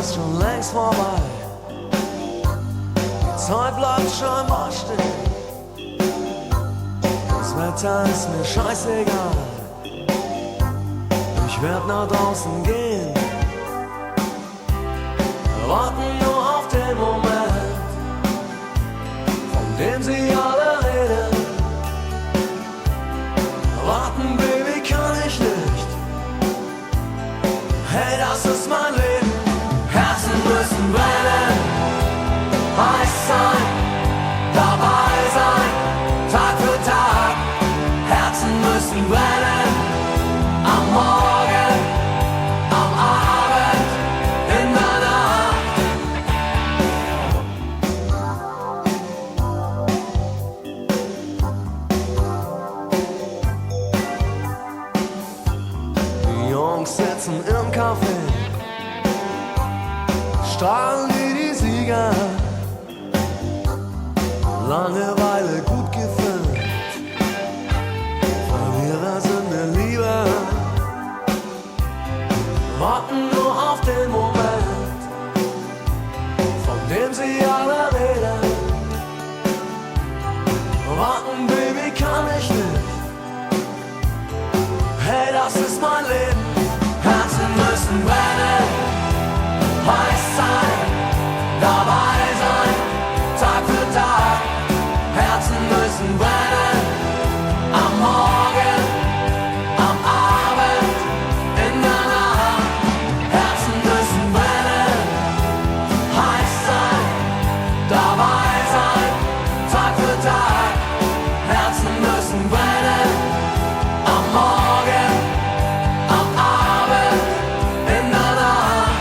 ist schon längst vorbei. Die Zeit bleibt scheinbar stehen. Das Wetter ist mir scheißegal. Ich werd nach draußen gehen, warten nur auf den Moment, von dem sie alle reden. Warten, Baby, kann ich nicht. Hey, das ist mein Leben. Herzen müssen brennen, heiß sein, dabei sein, Tag für Tag. Herzen müssen brennen, am Morgen, am Abend, in der Nacht. Die Jungs sitzen im Café, strahlen wie die Sieger, Langeweile gut gefüllt, Verlierer sind mir lieber. Warten nur auf den Moment, von dem sie alle reden. Warten, Baby, kann ich nicht. Hey, das ist mein Leben. Herzen müssen brennen, heiß sein, dabei sein, Tag für Tag. Herzen müssen brennen, am Morgen, am Abend, in der Nacht. Herzen müssen brennen, heiß sein, dabei sein, Tag für Tag. Herzen müssen brennen, am Morgen, am Abend, in der Nacht.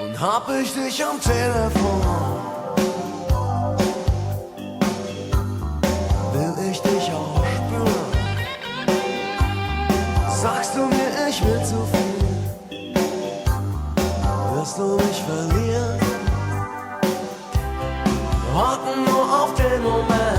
Und hab ich dich am Telefon, will ich dich auch spüren. Sagst du mir, ich will zu viel, wirst du mich verlieren. Warten nur auf den Moment,